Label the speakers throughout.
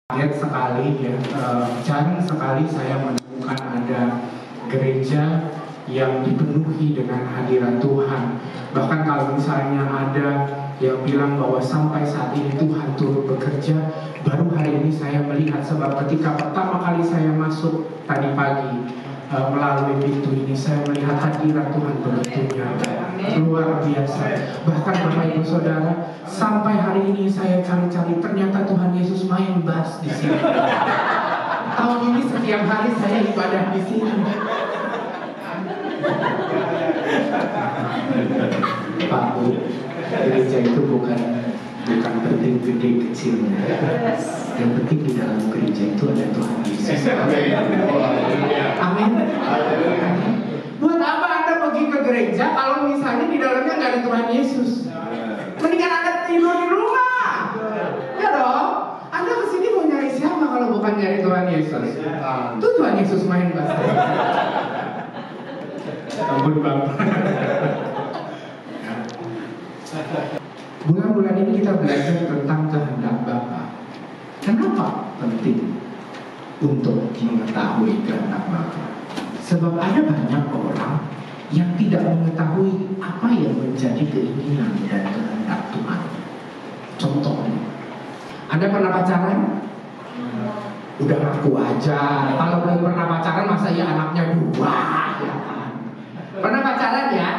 Speaker 1: Kaget sekali ya, jarang sekali saya menemukan ada gereja yang dipenuhi dengan hadirat Tuhan. Bahkan kalau misalnya ada yang bilang bahwa sampai saat ini Tuhan turut bekerja, baru hari ini saya melihat. Sebab ketika pertama kali saya masuk tadi pagi melalui pintu ini, saya melihat hadirat Tuhan begitu nyata, luar biasa. Bahkan Bapak Ibu Saudara, sampai hari ini saya cari-cari, ternyata Tuhan Yesus main bass di sini. Tahun ini setiap hari saya ibadah di sini. Pak Bu, gereja itu bukan penting gede kecilnya. Yang penting di dalam gereja itu ada Tuhan Yesus. Amin. Buat apa Anda pergi ke gereja kalau misalnya di dalamnya nggak ada Tuhan Yesus? Mendingan Anda tidur di rumah. Ya dong. Anda kesini mau nyari siapa kalau bukan nyari Tuhan Yesus? Tuh Tuhan Yesus main bahasa. Ampun Bang. Bulan-bulan ini kita belajar tentang kehendak Bapa. Kenapa penting untuk mengetahui kehendak Bapa? Sebab ada banyak orang yang tidak mengetahui apa yang menjadi keinginan dan kehendak Tuhan. Contohnya, Anda pernah pacaran? Udah ngaku aja. Kalau belum pernah pacaran, masa ya anaknya dua? Ya. Pernah pacaran ya?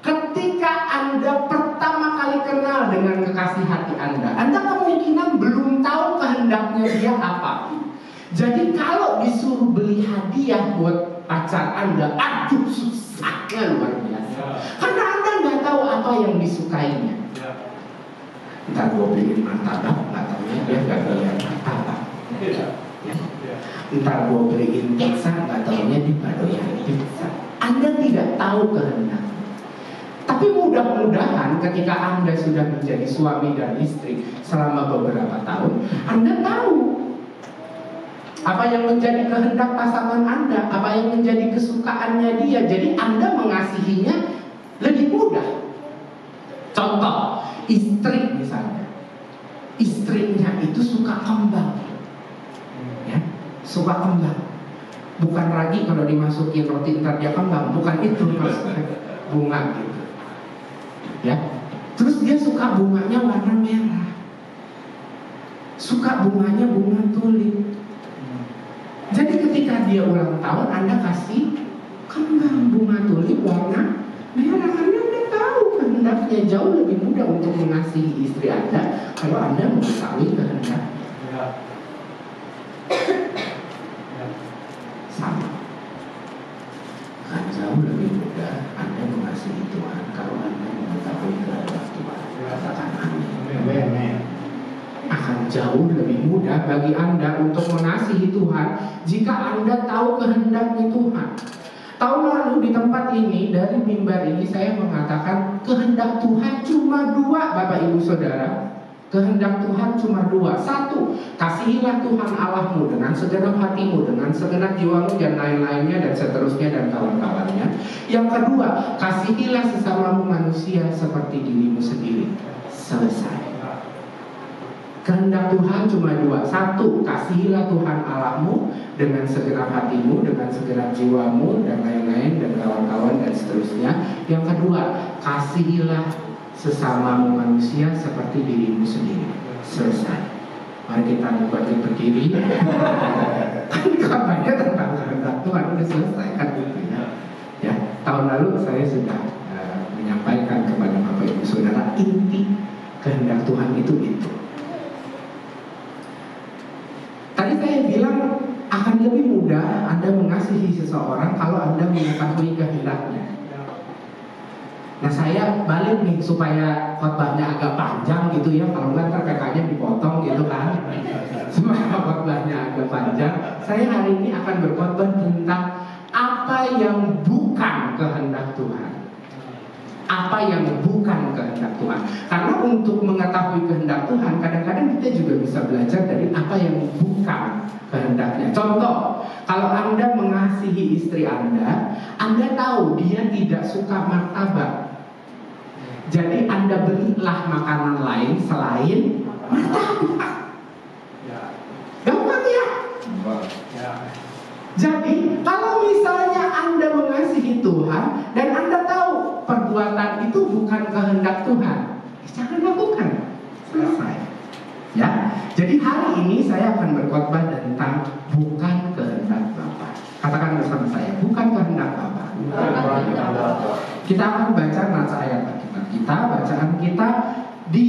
Speaker 1: Ketika Anda pertama kali kenal dengan kekasih hati Anda kemungkinan belum tahu kehendaknya dia apa. Jadi kalau disuruh beli hadiah buat pacar Anda, aduh susahnya luar biasa. Karena Anda nggak tahu apa yang disukainya. Ntar gue beliin martabak, nggak tahunya dia nggak beliin martabak. Ntar gue beliin pizza, nggak tahunya dia nggak doyan pizza. Anda tidak tahu kehendak. Tapi mudah-mudahan ketika Anda sudah menjadi suami dan istri selama beberapa tahun, Anda tahu apa yang menjadi kehendak pasangan Anda, apa yang menjadi kesukaannya dia. Jadi Anda mengasihinya lebih mudah. Contoh, istri misalnya, istrinya itu suka kembang, ya, suka kembang. Bukan lagi kalau dimasukin roti ntar dia kembang, bukan itu maksudnya, bunga gitu. Ya, terus dia suka bunganya warna merah, suka bunganya bunga tulip. Jadi ketika dia ulang tahun, Anda kasih kembang bunga tulip warna merah. Anda udah tahu kehendaknya. Jauh lebih mudah untuk mengasihi istri Anda kalau Anda mengetahui kehendak. Sama, kan jauh lebih mudah Anda mengasihi Tuhan kalau Anda mengetahui kehendak Tuhan. Katakan amin. Akan jauh lebih mudah bagi Anda untuk mengasihi Tuhan jika Anda tahu kehendaknya Tuhan. Tahun lalu di tempat ini, dari mimbar ini saya mengatakan kehendak Tuhan cuma dua, Bapak Ibu Saudara. Kehendak Tuhan cuma dua. Satu, kasihilah Tuhan Allahmu dengan segenap hatimu, dengan segenap jiwamu dan lain-lainnya dan seterusnya dan kawan-kawannya. Yang kedua, kasihilah sesamamu manusia seperti dirimu sendiri. Selesai. Kehendak Tuhan cuma dua. Satu, kasihilah Tuhan Allahmu dengan segenap hatimu, dengan segenap jiwamu dan lain-lain dan kawan-kawan dan seterusnya. Yang kedua, kasihilah sesamamu manusia seperti dirimu sendiri. Selesai. Mari kita berdiri. Kan kabarnya tentang kehendak Tuhan udah selesai kan gitu ya. Ya, tahun lalu saya sudah menyampaikan kepada Bapak Ibu Saudara inti kehendak Tuhan itu. Tadi saya bilang akan lebih mudah Anda mengasihi seseorang kalau Anda mengetahui kehendaknya. Nah saya balik nih supaya khotbahnya agak panjang gitu ya. Kalau nggak ntar PK-nya dipotong gitu kan. Supaya khotbahnya agak panjang, saya hari ini akan berkhotbah tentang apa yang bukan kehendak Tuhan. Apa yang bukan kehendak Tuhan. Karena untuk mengetahui kehendak Tuhan, kadang-kadang kita juga bisa belajar dari apa yang bukan kehendaknya. Contoh, kalau Anda mengasihi istri Anda tahu dia tidak suka martabak. Jadi Anda belilah makanan lain selain martabak. Jadi kalau misalnya Anda mengasihi Tuhan dan Anda tahu perbuatan itu bukan kehendak Tuhan, jangan lakukan. Selesai. Ya. Jadi hari ini saya akan berkhotbah tentang bukan kehendak Bapa. Katakan bersama saya, bukan kehendak Bapa. Kita akan baca nats ayat Alkitab kita. Bacaan kita di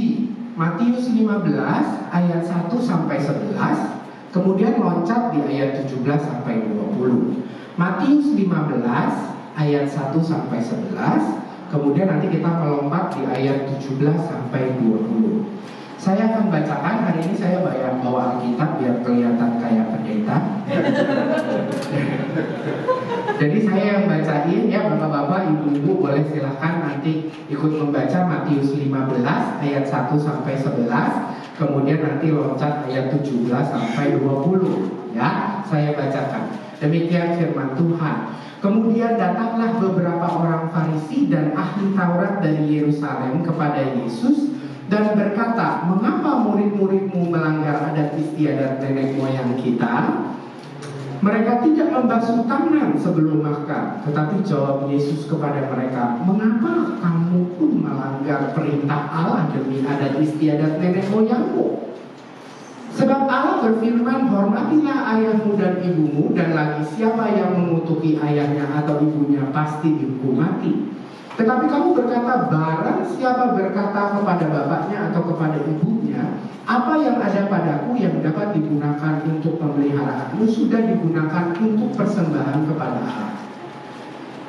Speaker 1: Matius 15 ayat 1 sampai 11. Kemudian loncat di ayat 17 sampai 20. Matius 15 ayat 1 sampai 11. Kemudian nanti kita melompat di ayat 17 sampai 20. Saya akan bacakan, hari ini saya bawa Alkitab biar kelihatan kayak pendeta. Jadi saya yang bacain ya, bapak-bapak, ibu-ibu boleh silahkan nanti ikut membaca Matius 15 ayat 1 sampai 11. Kemudian nanti loncat ayat 17 sampai 20. Ya, saya bacakan. Demikian firman Tuhan. Kemudian datanglah beberapa orang Farisi dan ahli Taurat dari Yerusalem kepada Yesus dan berkata, "Mengapa murid-muridmu melanggar adat istiadat nenek moyang kita? Mereka tidak membasuh tangan sebelum makan." Tetapi jawab Yesus kepada mereka, "Mengapa kamu pun melanggar perintah Allah demi adat istiadat nenek moyangmu? Sebab Allah berfirman, hormatilah ayahmu dan ibumu, dan lagi siapa yang mengutuki ayahnya atau ibunya pasti dihukum mati. Tetapi kamu berkata, barang siapa berkata kepada bapaknya atau kepada ibunya, apa yang ada padaku yang dapat digunakan untuk pemeliharaanmu sudah digunakan untuk persembahan kepada Allah.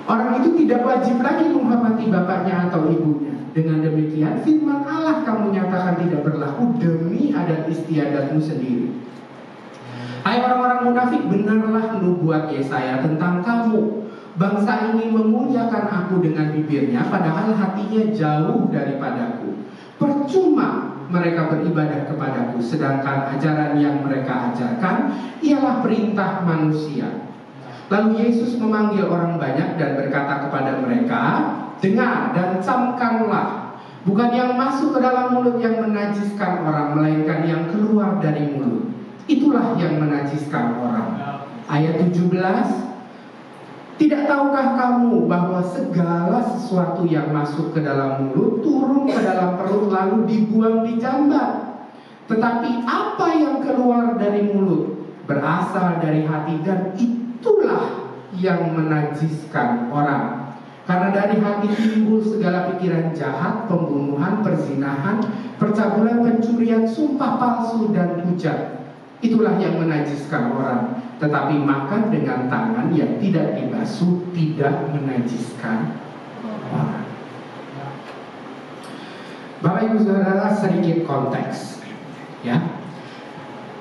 Speaker 1: Orang itu tidak wajib lagi menghormati bapaknya atau ibunya. Dengan demikian firman Allah kamu nyatakan tidak berlaku demi adat istiadatmu sendiri. Hai orang-orang munafik, benarlah nubuat Yesaya tentang kamu. Bangsa ini memuliakan aku dengan bibirnya, padahal hatinya jauh daripadaku. Percuma mereka beribadah kepadaku, sedangkan ajaran yang mereka ajarkan ialah perintah manusia. Lalu Yesus memanggil orang banyak dan berkata kepada mereka, dengar dan camkanlah, bukan yang masuk ke dalam mulut yang menajiskan orang, melainkan yang keluar dari mulut. Itulah yang menajiskan orang. Ayat 17, tidak tahukah kamu bahwa segala sesuatu yang masuk ke dalam mulut turun ke dalam perut lalu dibuang di jamban? Tetapi apa yang keluar dari mulut berasal dari hati, dan itulah yang menajiskan orang. Karena dari hati timbul segala pikiran jahat, pembunuhan, perzinahan, percabulan, pencurian, sumpah palsu, dan hujat. Itulah yang menajiskan orang. Tetapi makan dengan tangan yang tidak dibasuh tidak menajiskan orang. Bapak Ibu Saudara, sedikit konteks ya.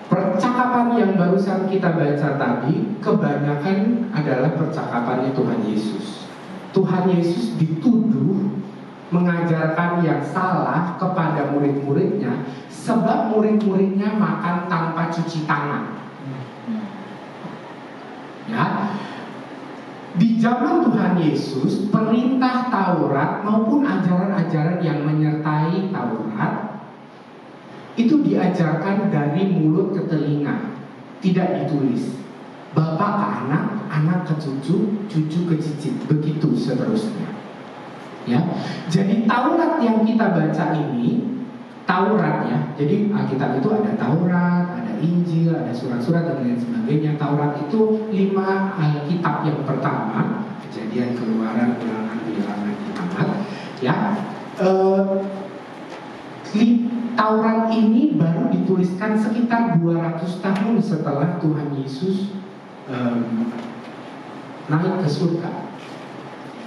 Speaker 1: Percakapan yang barusan kita baca tadi kebanyakan adalah percakapan Tuhan Yesus. Tuhan Yesus dituduh mengajarkan yang salah kepada murid-muridnya, sebab murid-muridnya makan tanpa cuci tangan. Ya, di zaman Tuhan Yesus, perintah Taurat maupun ajaran-ajaran yang menyertai Taurat itu diajarkan dari mulut ke telinga, tidak ditulis. Bapak ke anak, anak ke cucu, cucu ke cicit, begitu seterusnya. Ya, jadi Taurat yang kita baca ini, Taurat ya, jadi Alkitab itu ada Taurat, ada Injil, ada surat-surat dan lain sebagainya. Taurat itu 5 Alkitab yang pertama, Kejadian, Keluaran, Ulangan, Bilangan, Imamat. Ya, Taurat ini baru dituliskan sekitar 200 tahun setelah Tuhan Yesus naik ke surga.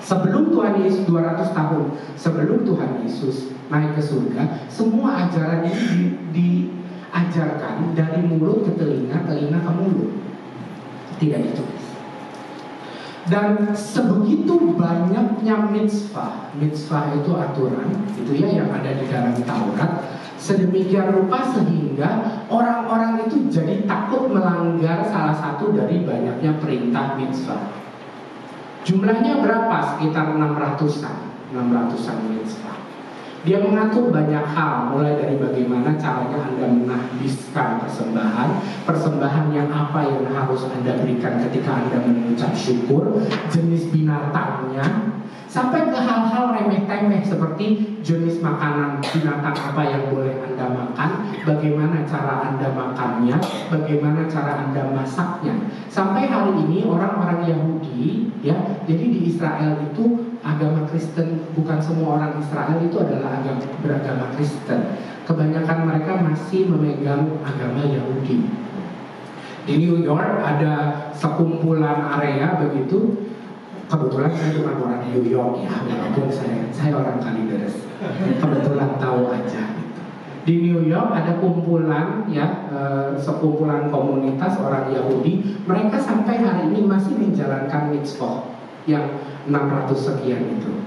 Speaker 1: Sebelum Tuhan Yesus 200 tahun sebelum Tuhan Yesus naik ke surga, semua ajaran ini diajarkan dari mulut ke telinga, telinga ke mulut, tidak ditulis. Dan sebegitu banyaknya mitzvah itu aturan, itu ya yang ada di dalam Taurat, sedemikian rupa sehingga orang-orang itu jadi takut melanggar salah satu dari banyaknya perintah mitzvah. Jumlahnya berapa? Sekitar 600-an mitzvah.
Speaker 2: Dia mengatur banyak hal, mulai dari bagaimana caranya Anda menghabiskan persembahan yang apa yang harus Anda berikan ketika Anda mengucap syukur, jenis binatangnya, sampai ke hal-hal remeh-temeh seperti jenis makanan binatang apa yang boleh Anda makan, bagaimana cara Anda makannya, bagaimana cara Anda masaknya. Sampai hari ini orang-orang Yahudi, ya, jadi di Israel itu agama Kristen, bukan semua orang Israel itu adalah beragama Kristen. Kebanyakan mereka masih memegang agama Yahudi. Di New York ada sekumpulan area begitu. Kebetulan saya bukan orang New York ya, walaupun saya orang Kalideres. Kebetulan tahu aja. Di New York ada kumpulan ya, sekumpulan komunitas orang Yahudi. Mereka sampai hari ini masih menjalankan mitzvot yang 600 sekian itu.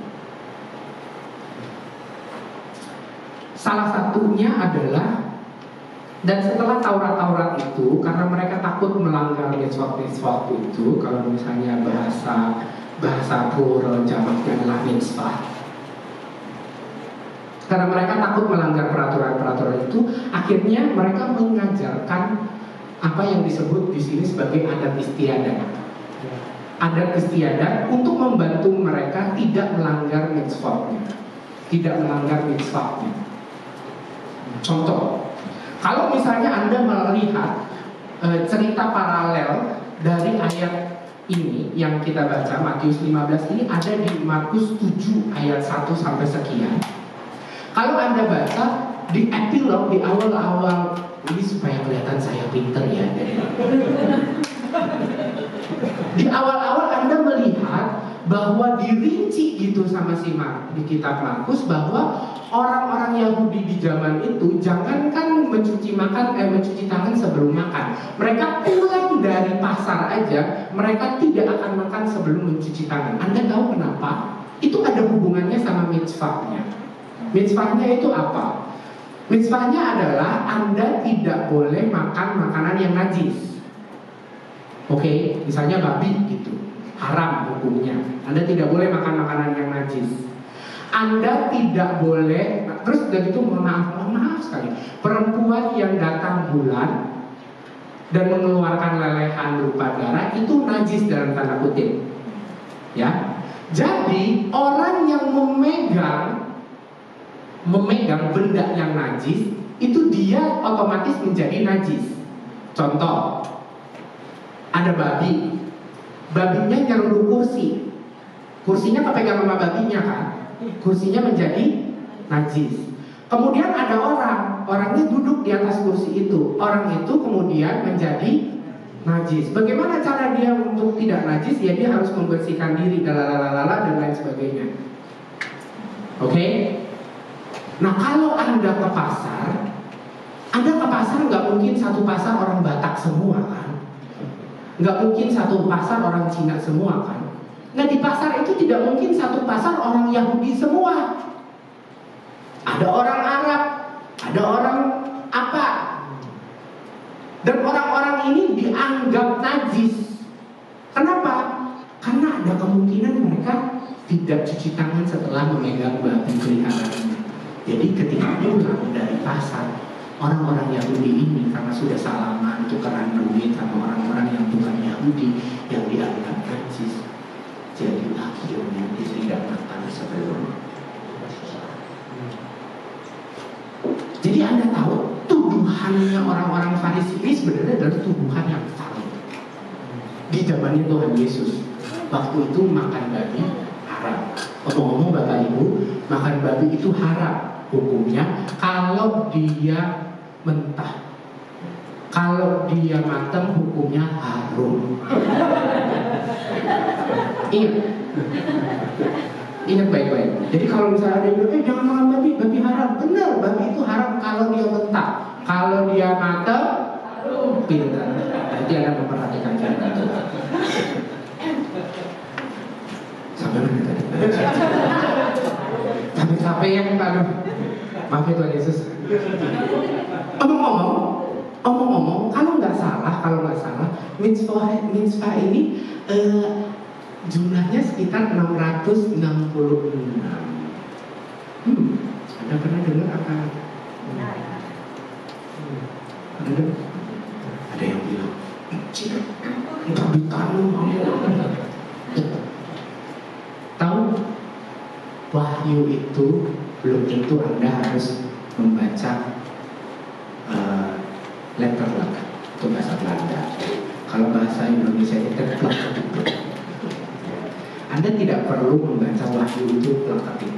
Speaker 2: Salah satunya adalah, dan setelah Taurat itu, karena mereka takut melanggar mitzvot itu, kalau misalnya bahasa plural jamaknya adalah mitzvah. Karena mereka takut melanggar peraturan-peraturan itu, akhirnya mereka mengajarkan apa yang disebut di sini sebagai adat istiadat. Adat istiadat untuk membantu mereka tidak melanggar mitzvahnya, Contoh, kalau misalnya Anda melihat cerita paralel dari ayat ini yang kita baca Matius 15 ini ada di Markus 7 ayat 1 sampai sekian. Kalau Anda baca di epilog di awal-awal ini supaya kelihatan saya pinter ya. Di awal-awal Anda melihat bahwa dirinci gitu sama si di kitab Markus bahwa orang-orang Yahudi di zaman itu jangankan mencuci tangan sebelum makan. Mereka pulang dari pasar aja, mereka tidak akan makan sebelum mencuci tangan. Anda tahu kenapa? Itu ada hubungannya sama mitzvahnya. Mitzvahnya itu apa? Mitzvahnya adalah Anda tidak boleh makan makanan yang najis. Oke, misalnya babi gitu, haram hukumnya. Anda tidak boleh makan makanan yang najis. Anda tidak boleh, terus udah gitu mohon maaf sekali, perempuan yang datang bulan dan mengeluarkan lelehan berupa darah itu najis dalam tanda kutip. Ya, jadi orang yang memegang benda yang najis itu dia otomatis menjadi najis. Contoh, ada babinya nyeruduk kursinya kepegang sama babinya kan, kursinya menjadi najis. Kemudian ada orangnya duduk di atas kursi itu, orang itu kemudian menjadi najis. Bagaimana cara dia untuk tidak najis? Ya dia harus membersihkan diri, dan lain sebagainya. Oke? Nah kalau Anda ke pasar nggak mungkin satu pasar orang Batak semua kan? Nggak mungkin satu pasar orang Cina semua kan? Nah di pasar itu tidak mungkin satu pasar orang Yahudi semua. Ada orang Arab, ada orang apa? Dan orang-orang ini dianggap najis. Kenapa? Karena ada kemungkinan mereka tidak cuci tangan setelah memegang babi peliharaannya. Jadi ketika pulang dari pasar, orang-orang Yahudi ini karena sudah salaman tukeran duit sama orang-orang yang bukan Yahudi yang dianggap najis, jadi akhirnya dia tidak makan sebelum. Jadi Anda tahu tuduhannya orang-orang Farisi ini sebenarnya adalah tuduhan yang valid. Di zamannya Tuhan Yesus, waktu itu makan babi haram. Ngomong-ngomong Bapak Ibu, makan babi itu haram hukumnya kalau dia mentah. Kalau dia matang hukumnya harum. Ingat baik-baik. Jadi kalau misalnya ada yang bilang, jangan makan babi haram. Benar, babi itu haram kalau dia mentah. Kalau dia matang, pintar. Nanti Anda memperhatikan cara itu. Sampai mana tadi? Sampai capek ya, aduh. Maaf ya Tuhan Yesus. Omong-omong, kalau nggak salah, mitzvah ini jumlahnya sekitar 666. Udah pernah dengar apa? Ada yang bilang, ntar ditanam tahu, wahyu itu belum tentu Anda harus membaca letter luck, itu bahasa Belanda. Kalau bahasa Indonesia itu plak. Anda tidak perlu membaca wahyu itu plak.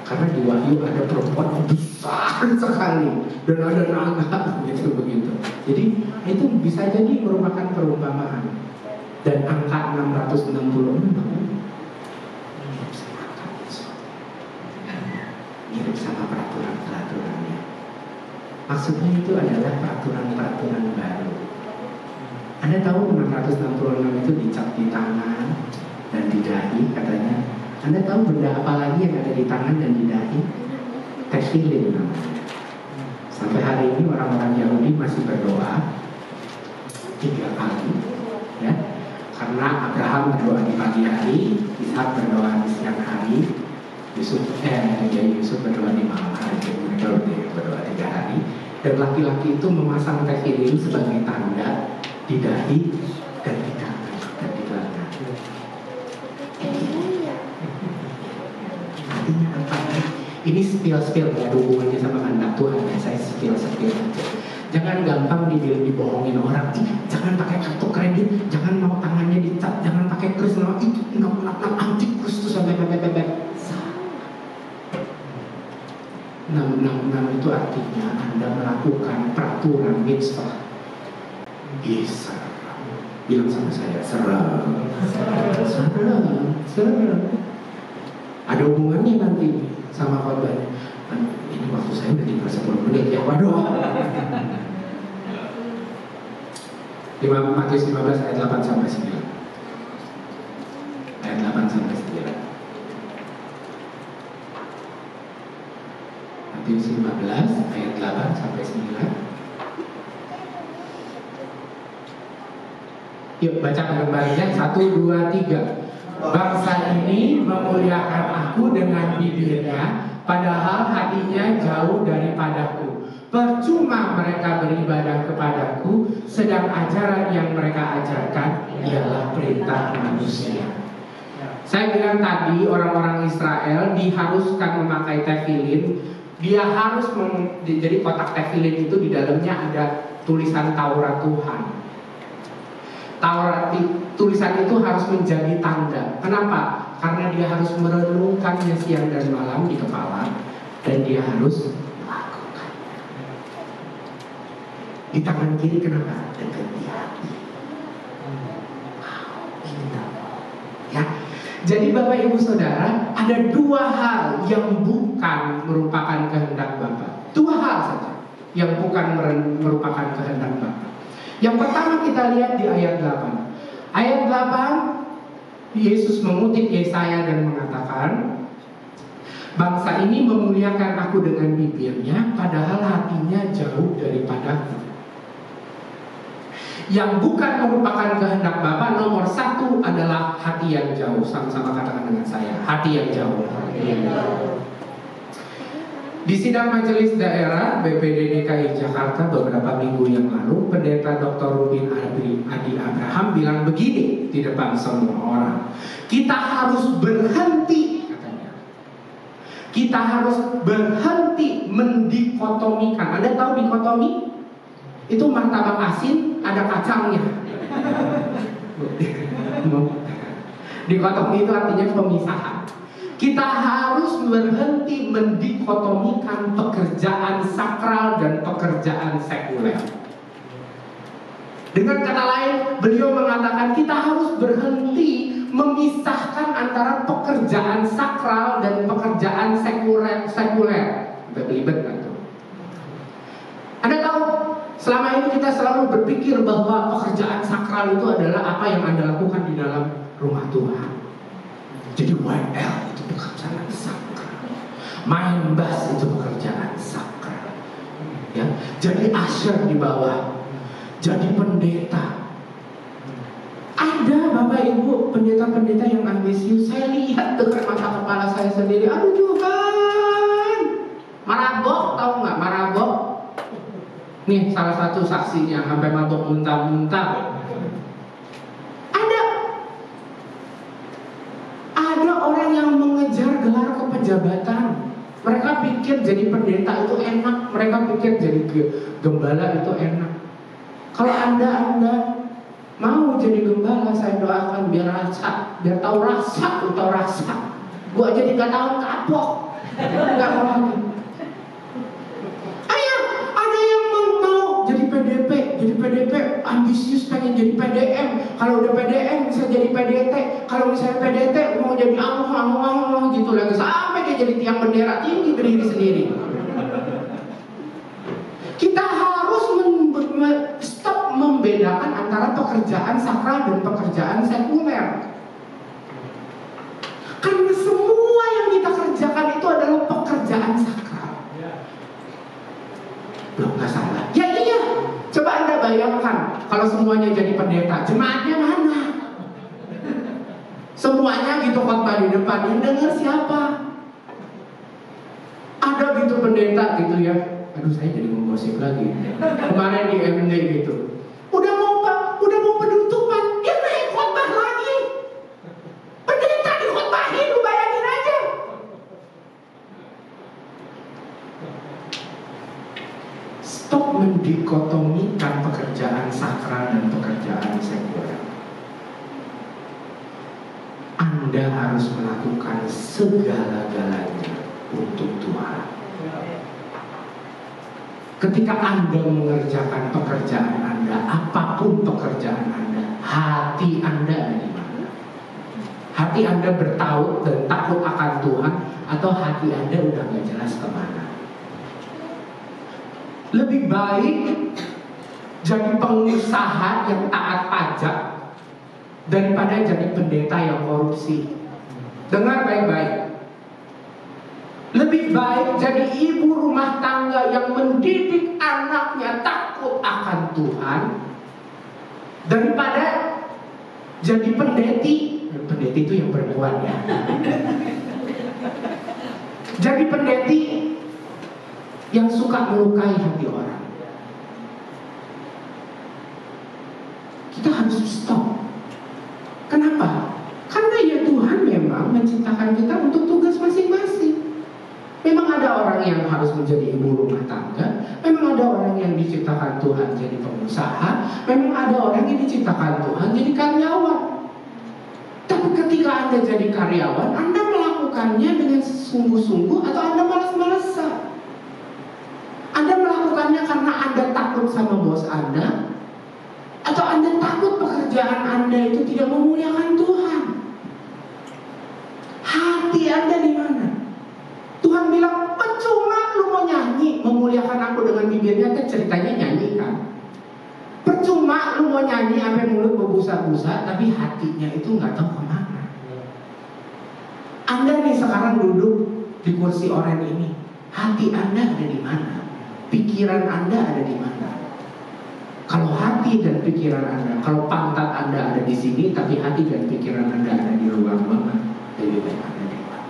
Speaker 2: Karena di wahyu ada perempuan besar sekali dan ada naga gitu begitu. Jadi itu bisa jadi merupakan perumpamaan. Dan angka 666 mirip sama peraturan-peraturannya. Maksudnya itu adalah peraturan-peraturan baru. Anda tahu 666 itu dicap di tangan dan di dahi katanya. Anda tahu benda apa lagi yang ada di tangan dan di dahi? Tefillin namanya. Sampai hari ini orang-orang Yahudi masih berdoa 3 kali, ya. Karena Abraham berdoa di pagi hari, Ishak berdoa di siang hari, Yusuf berdoa di malam hari, mereka berdoa 3 hari. Dan laki-laki itu memasang tefillin sebagai tanda di dahi dan di tangan dan di tangan. Artinya apa? Ini spill ya, hubungannya sama anak Tuhan ya. Saya spill aja. Jangan gampang dibohongin orang. Jangan pakai kartu kredit, jangan mau tangannya dicap, jangan pakai kris nama itu antikrist sampai. 666 itu artinya Anda melakukan peraturan mitzvah. Serem. Bilang sama saya, serem. Ada hubungannya nanti sama khotbahnya. Ini waktu saya udah tinggal 10 menit ya, waduh. Matius 15 ayat 8 sampai 9. Ayat 8 sampai 9. Matius 15 ayat 8 sampai 9. Yuk baca kembalinya 1, 2, 3. Bangsa ini memuliakan aku dengan bibirnya, padahal hatinya jauh daripadaku. Percuma mereka beribadah kepadaku, sedang ajaran yang mereka ajarkan ialah perintah manusia. Saya bilang tadi orang-orang Israel diharuskan memakai tefillin. Dia harus jadi kotak tefillin itu di dalamnya ada tulisan Taurat Tuhan. Tulisan itu harus menjadi tanda. Kenapa? Karena dia harus merenungkannya siang dan malam di kepala, dan dia harus melakukan. Di tangan kiri kenapa? Dekat di hati. Ya. Jadi Bapak Ibu Saudara, ada 2 hal yang bukan merupakan kehendak Bapak. 2 hal saja yang bukan merupakan kehendak Bapak. Yang pertama kita lihat di ayat 8. Ayat 8, Yesus mengutip Yesaya dan mengatakan, bangsa ini memuliakan aku dengan bibirnya, padahal hatinya jauh daripadaku. Yang bukan merupakan kehendak Bapa, nomor 1 adalah hati yang jauh. Sama-sama katakan dengan saya, hati yang jauh. Di sidang majelis daerah BPD DKI Jakarta beberapa minggu yang lalu, Pendeta Dr. Rubin Adi Abraham bilang begini di depan semua orang. Kita harus berhenti, katanya. Kita harus berhenti mendikotomikan. Anda tahu dikotomi? Itu martabak asin ada kacangnya. Dikotomi itu artinya pemisahan. Kita harus berhenti mendikotomikan pekerjaan sakral dan pekerjaan sekuler. Dengan kata lain, beliau mengatakan kita harus berhenti memisahkan antara pekerjaan sakral dan pekerjaan sekuler. Belibet kan tuh. Anda tahu, selama ini kita selalu berpikir bahwa pekerjaan sakral itu adalah apa yang Anda lakukan di dalam rumah Tuhan. Jadi WL itu pekerjaan sakral, main bass itu pekerjaan sakral, ya. Jadi usher di bawah, jadi pendeta. Ada Bapak Ibu pendeta-pendeta yang ambisius. Saya lihat dengan mata kepala saya sendiri. Aduh Tuhan, Marabok, tahu nggak marabok? Nih salah satu saksinya sampai mabok muntah-muntah. Ada orang yang mengejar gelar kepejabatan. Mereka pikir jadi pendeta itu enak. Mereka pikir jadi gembala itu enak. Kalau anda mau jadi gembala, saya doakan biar tahu rasa. Gua jadi nggak tahu kapok. Nggak mau lagi. Ada yang mau jadi PDP, ambisius pengen jadi PDM. Kalau udah PDM bisa jadi PDT. Kalau misalnya PDT mau jadi gitu lagi sampai dia jadi tiang bendera tinggi berdiri sendiri. Kita harus stop membedakan antara pekerjaan sakral dan pekerjaan sekuler. Karena semua yang kita kerjakan itu adalah pekerjaan sakral. Loh, nggak salah. Ya iya. Coba anda bayangkan kalau semuanya jadi pendeta, jemaatnya mana? Semuanya gitu khotbah di depan, yang dengar siapa? Ada gitu pendeta gitu ya. Aduh, saya jadi menggosip lagi. Kemarin di MD gitu. Udah mau penutupan, dia naik khotbah lagi. Pendeta dikhotbahin, lu bayangin aja. Stop mendikotomikan pekerjaan sakral dan pekerjaan sekuler. Anda harus melakukan segala-galanya untuk Tuhan. Ketika Anda mengerjakan pekerjaan Anda, apapun pekerjaan Anda, hati Anda ada di mana? Hati Anda bertaut dan takut akan Tuhan, atau hati Anda udah gak jelas kemana? Lebih baik jadi pengusaha yang taat pajak daripada jadi pendeta yang korupsi. Dengar baik-baik. Lebih baik jadi ibu rumah tangga yang mendidik anaknya takut akan Tuhan daripada jadi pendeti. Pendeti itu yang perempuan ya. Jadi pendeti yang suka melukai hati orang. Kita harus stop. Kenapa? Karena ya Tuhan memang menciptakan kita untuk tugas masing-masing. Memang ada orang yang harus menjadi ibu rumah tangga. Memang ada orang yang diciptakan Tuhan jadi pengusaha. Memang ada orang yang diciptakan Tuhan jadi karyawan. Tapi ketika Anda jadi karyawan, Anda melakukannya dengan sungguh-sungguh atau Anda malas-malasan? Anda melakukannya karena Anda takut sama bos Anda, atau Anda takut pekerjaan Anda itu tidak memuliakan Tuhan? Hati Anda di mana? Tuhan bilang, percuma lu mau nyanyi, memuliakan aku dengan bibirnya, kan ceritanya nyanyi kan. Percuma lu mau nyanyi sampai mulut berbusa-busa, tapi hatinya itu nggak tahu kemana. Anda nih sekarang duduk di kursi oren ini, hati Anda ada di mana? Pikiran Anda ada di mana? Kalau hati dan pikiran Anda, kalau pantat Anda ada di sini, tapi hati dan pikiran Anda ada di luar mana? Lebih baik Anda di luar.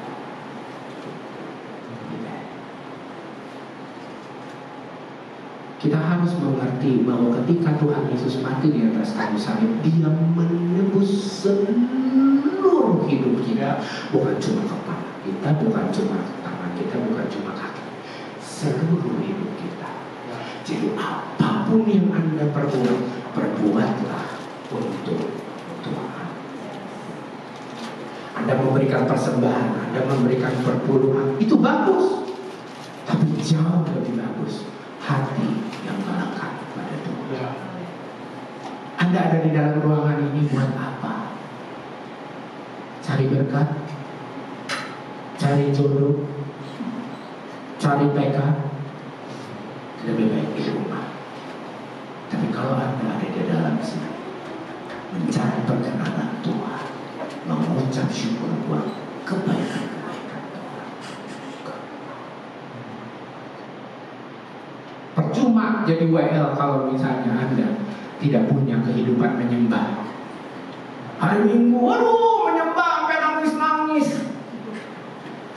Speaker 2: Kita harus mengerti bahwa ketika Tuhan Yesus mati di atas kayu salib, Dia menebus seluruh hidup kita. Bukan cuma kepala kita, bukan cuma tangan kita, bukan cuma kaki, seluruh hidup kita. Jadi apapun yang Anda perbuat, perbuatlah untuk Tuhan. Anda memberikan persembahan, Anda memberikan perpuluhan, itu bagus. Tapi jauh lebih bagus hati yang melekat pada Tuhan. Anda ada di dalam ruangan ini buat apa? Cari berkat, cari jodoh, cari PK. Lebih baik di rumah. Tapi kalau Anda ada di dalam sini, mencari perkenanan Tuhan, mengucap syukur buat kebaikan-kebaikan Tuhan. Percuma jadi WL kalau misalnya Anda tidak punya kehidupan menyembah. Hari Minggu, waduh, menyembah sampai nangis-nangis.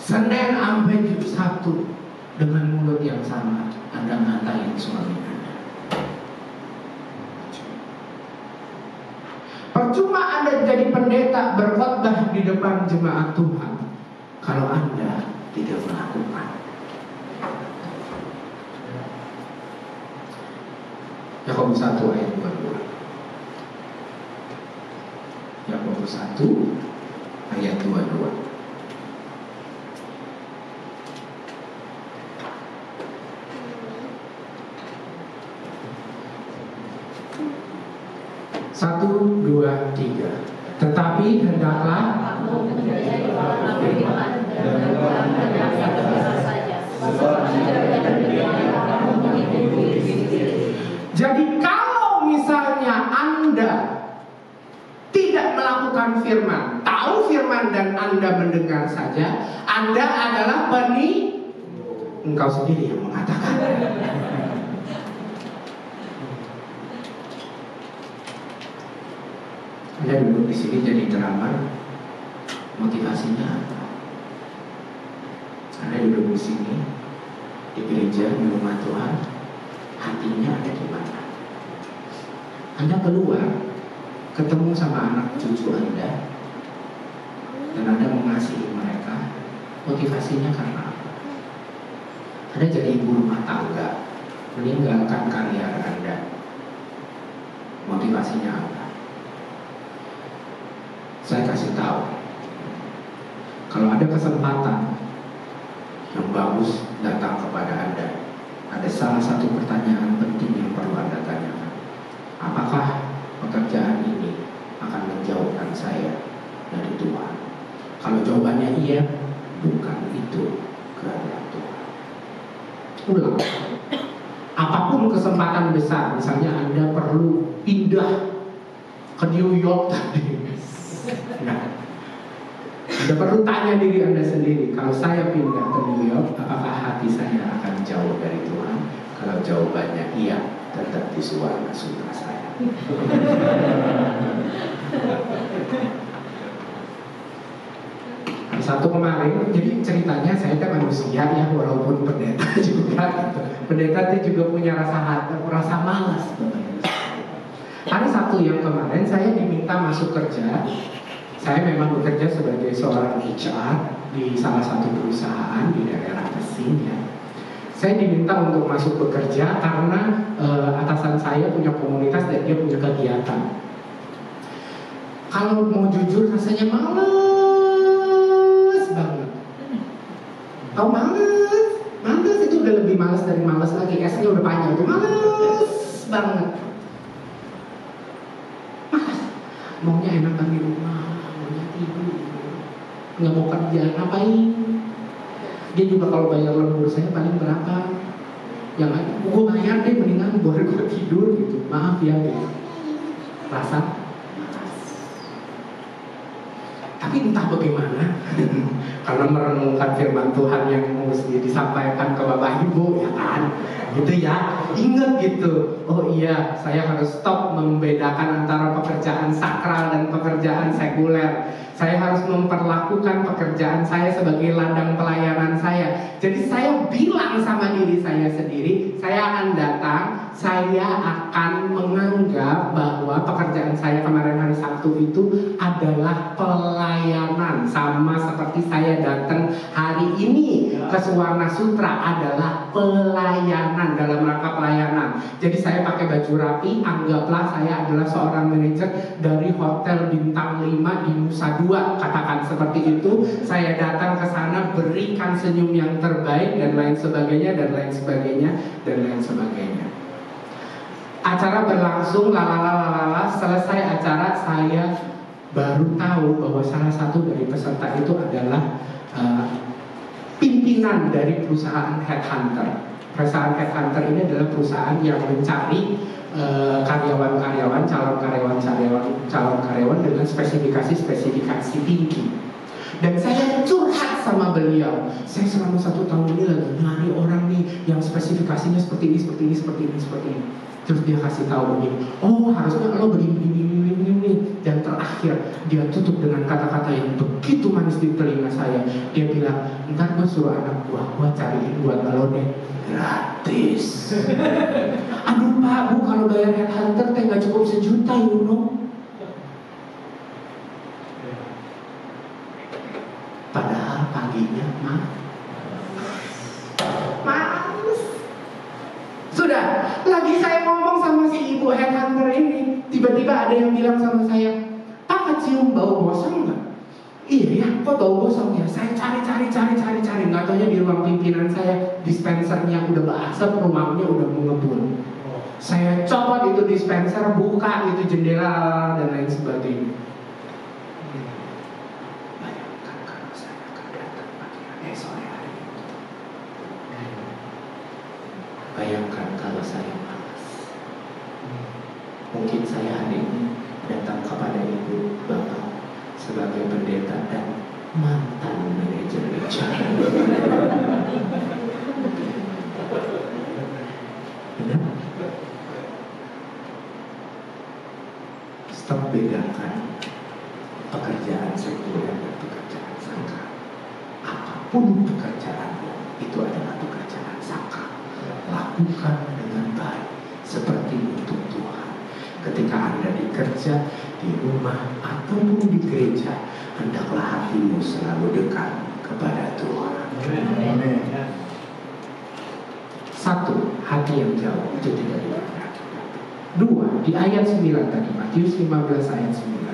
Speaker 2: Senin sampai Sabtu dengan mulut yang sama Anda ngatain suami Anda. Percuma Anda jadi pendeta berkhotbah di depan jemaat Tuhan kalau Anda tidak melakukan. Yakobus 1 ayat 22. Yakobus 1 ayat 22. Satu, dua, tiga. Tetapi hendaklah jadi kalau misalnya Anda tidak melakukan firman, tahu firman dan Anda mendengar saja, Anda adalah penipu. Engkau sendiri yang mengatakan. Anda duduk di sini jadi drummer, motivasinya apa? Anda duduk di sini di gereja di rumah Tuhan, hatinya ada di mana? Anda keluar, ketemu sama anak cucu Anda, dan Anda mengasihi mereka, motivasinya karena apa? Anda jadi ibu rumah tangga, meninggalkan karier Anda, motivasinya apa? Saya kasih tahu, kalau ada kesempatan yang bagus datang kepada Anda, ada salah satu pertanyaan penting yang perlu Anda tanyakan. Apakah pekerjaan ini akan menjauhkan saya dari Tuhan? Kalau jawabannya iya, bukan itu kehendak Tuhan. Ulang. Apapun kesempatan besar, misalnya Anda perlu pindah ke New York tadi. Nah, Anda perlu tanya diri Anda sendiri, kalau saya pindah ke New York, apakah hati saya akan jauh dari Tuhan? Kalau jawabannya iya, tetap di Suwana Sutra saya. Satu kemarin, jadi ceritanya saya kan manusia ya, walaupun pendeta juga gitu. Pendeta itu juga punya rasa malas. Ada satu yang kemarin saya diminta masuk kerja. Saya memang bekerja sebagai seorang HR di salah satu perusahaan di daerah Pesing ya. Saya diminta untuk masuk bekerja karena atasan saya punya komunitas dan dia punya kegiatan. Kalau mau jujur rasanya males banget. Tahu males itu udah lebih males dari males lagi. S-nya udah panjang itu males banget. Males. Maunya enakan di rumah. Nggak mau kerja, ngapain? Dia juga kalau bayar lembur saya paling berapa? Yang gue bayar deh, mendingan buat gue tidur gitu. Maaf ya gitu. Rasa malas. Tapi entah bagaimana karena merenungkan firman Tuhan yang mesti disampaikan ke Bapak Ibu ya kan, gitu ya, ingat gitu. Oh iya, saya harus stop membedakan antara pekerjaan sakral dan pekerjaan sekuler. Saya harus memperlakukan pekerjaan saya sebagai ladang pelayanan saya. Jadi saya bilang sama diri saya sendiri, saya akan datang, saya akan menganggap bahwa pekerjaan saya kemarin hari Sabtu itu adalah pelayanan. Sama seperti saya datang hari ini ke Suwana Sutra adalah pelayanan, dalam rangka pelayanan. Jadi saya pakai baju rapi, anggaplah saya adalah seorang manajer dari hotel bintang 5 di Nusa Dua, katakan seperti itu. Saya datang ke sana, berikan senyum yang terbaik dan lain sebagainya dan lain sebagainya dan lain sebagainya. Acara berlangsung lalala, selesai acara saya baru tahu bahwa salah satu dari peserta itu adalah pimpinan dari perusahaan headhunter. Perusahaan headhunter ini adalah perusahaan yang mencari karyawan-karyawan, calon karyawan dengan spesifikasi tinggi. Dan saya curhat sama beliau. Saya selama 1 tahun ini lagi nyari orang nih yang spesifikasinya seperti ini. Terus dia kasih tahu begini, oh harusnya lo begini. Dan terakhir terakhir dia tutup dengan kata-kata yang begitu manis di telinga saya. Dia bilang, ntar gue suruh anak buah gue cariin buat lo deh, gratis. Aduh Pak, Bu, kalau bayar headhunter teh nggak cukup 1 juta, you know. Padahal paginya males. Sudah, lagi saya ngomong sama si ibu headhunter ini, tiba-tiba ada yang bilang sama saya, Pak, kecium bau gosong nggak? Iya ya, kok bau gosong ya? Saya cari, nggak taunya di ruang pimpinan saya dispensernya udah berasap, rumahnya udah mengepul. Saya copot itu dispenser, buka itu jendela dan lain sebagainya. Bayangkan kalau saya akan datang pagi sore hari. Bayangkan kalau saya malas. Mungkin saya hari ini datang kepada ibu bapak sebagai pendeta dan mantan manajer bicara. Benar? Stop bedakan pekerjaan sekuler dan pekerjaan sakral. Apapun pekerjaanmu, itu adalah pekerjaan sakral. Lakukan dengan baik seperti untuk Tuhan. Ketika Anda bekerja di rumah ataupun di gereja, hendaklah hatimu selalu dekat kepada Tuhan. Amin. 1. Hati yang jauh itu tidak diberkati. 2. Di ayat 9 tadi, Matius 15 ayat 9.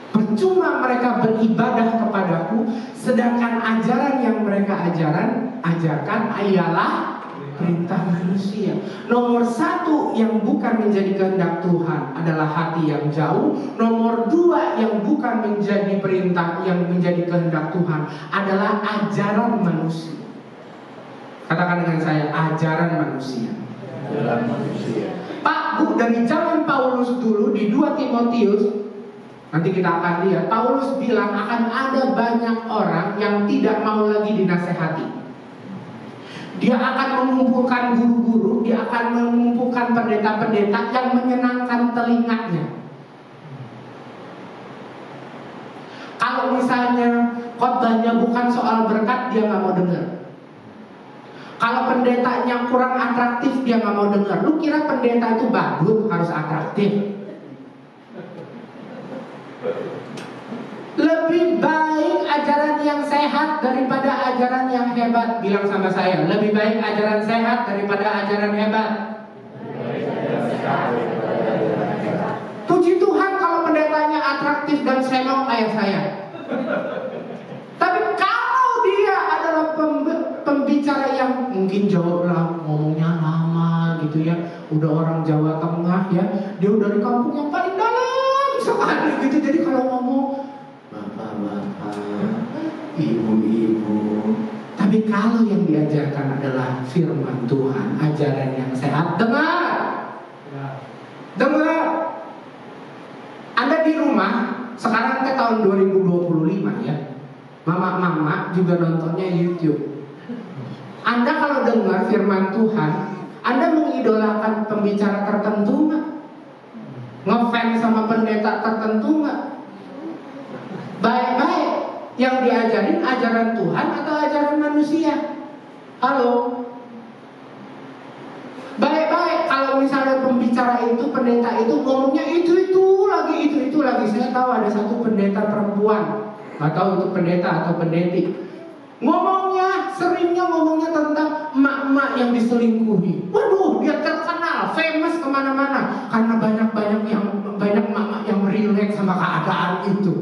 Speaker 2: Percuma mereka beribadah kepadaku, sedangkan ajaran yang mereka ajarkan ialah perintah manusia. Nomor 1 yang bukan menjadi kehendak Tuhan adalah hati yang jauh. Nomor 2 yang bukan menjadi perintah yang menjadi kehendak Tuhan adalah ajaran manusia. Katakan dengan saya, ajaran manusia. Ajaran manusia. Pak, Bu, dari zaman Paulus dulu di 2 Timotius, nanti kita akan lihat, Paulus bilang akan ada banyak orang yang tidak mau lagi dinasehati. Dia akan mengumpulkan guru-guru, dia akan mengumpulkan pendeta-pendeta yang menyenangkan telinganya. Kalau misalnya khotbahnya bukan soal berkat, dia nggak mau dengar. Kalau pendetanya kurang atraktif, dia nggak mau dengar. Lu kira pendeta itu badut harus atraktif? Lebih baik ajaran yang sehat daripada ajaran yang hebat. Bilang sama saya, lebih baik ajaran sehat daripada ajaran hebat. Puji Tuhan kalau pendetanya atraktif dan semok kayak saya. Tapi kalau dia adalah pembicara yang mungkin jauh lah, ngomongnya lama gitu ya, udah orang Jawa Tengah ya, dia udah di kampung yang paling dalam sekali gitu. Jadi kalau ngomong bapak-bapak, ibu-ibu. Tapi kalau yang diajarkan adalah firman Tuhan, ajaran yang sehat, dengar. Anda di rumah, sekarang ke tahun 2025 ya, mama-mama juga nontonnya YouTube. Anda kalau dengar firman Tuhan, Anda mengidolakan pembicara tertentu nggak? Ngefans sama pendeta tertentu nggak? Baik-baik, yang diajarin ajaran Tuhan atau ajaran manusia? Halo? Baik-baik, kalau misalnya pembicara itu, pendeta itu ngomongnya itu lagi. Saya tahu ada satu pendeta perempuan, nggak tahu itu pendeta atau pendeti, seringnya ngomongnya tentang emak-emak yang diselingkuhi. Waduh, dia terkenal, famous kemana-mana karena banyak emak-emak yang relate sama keadaan itu.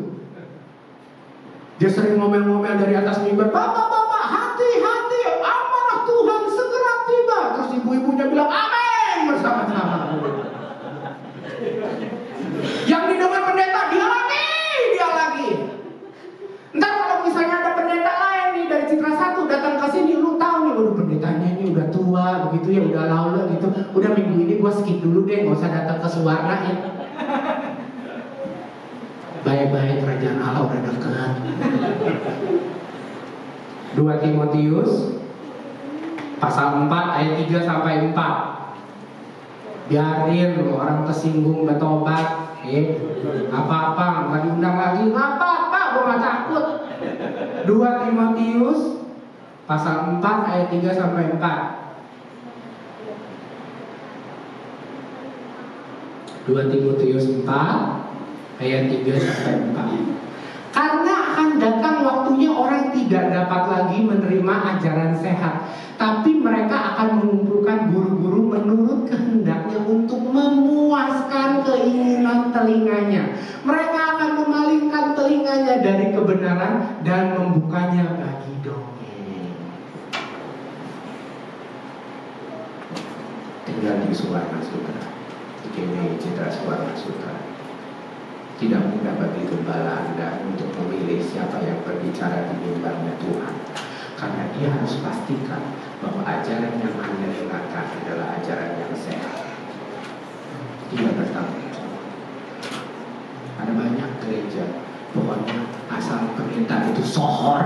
Speaker 2: Dia sering ngomel-ngomel dari atas mimbar, bapak-bapak, hati-hati, amanah Tuhan segera tiba. Terus ibu-ibunya bilang, amin bersama-sama. Yang didengar pendeta, dia lagi. Ntar kalau misalnya ada pendeta lain nih dari Citra 1 datang ke sini, lu tahu nih, waduh pendetanya ini udah tua begitu ya, udah laula gitu. Udah minggu ini gua skip dulu deh, gak usah datang ke Suwarna ya. Baik-baik, kerajaan Allah udah dekat. 2 Timotius Pasal 4 ayat 3 sampai 4. Biarin orang tersinggung bertobat, apa-apa, nggak diundang lagi, nggak apa-apa, gue nggak takut. 2 Timotius pasal 4 ayat 3 sampai 4. 2 Timotius 4 ayat 3 sampai 4. Karena akan datang waktunya orang tidak dapat lagi menerima ajaran sehat, tapi mereka akan mengumpulkan guru-guru menurut kehendaknya untuk memuaskan keinginan telinganya. Mereka akan memalingkan telinganya dari kebenaran dan membukanya bagi dongeng. Tinggal di Suwarna Sutra, di KMI Citra Suwarna Sutra. Tidak mudah bagi gembala Anda untuk memilih siapa yang berbicara di mimbarnya Tuhan, karena dia harus pastikan bahwa ajaran yang Anda dengarkan adalah ajaran yang sehat. Dia bertanggung jawab. Ada banyak gereja, pokoknya asal pendeta itu sohor,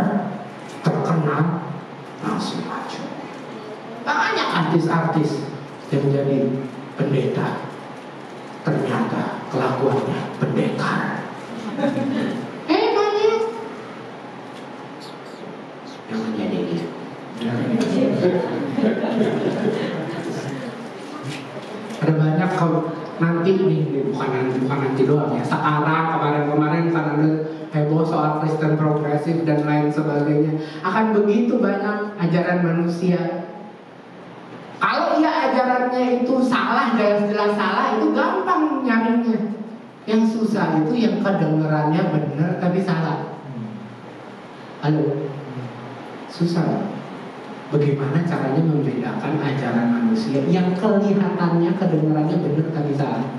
Speaker 2: terkenal, langsung maju. Banyak artis-artis yang menjadi pendeta, ternyata kelakuannya pendekar. Banyak yang menjadi dia. Ada banyak kalau nanti nih, bukan nanti doang ya. Sekarang kemarin kan ada heboh soal Kristen progresif dan lain sebagainya. Akan begitu banyak ajaran manusia. Kalau ia ajarannya itu salah, jelas salah, itu gampang nyarinya. Yang susah itu yang kedengarannya benar tapi salah. Halo, susah. Bagaimana caranya membedakan ajaran manusia yang kelihatannya kedengarannya benar tapi salah?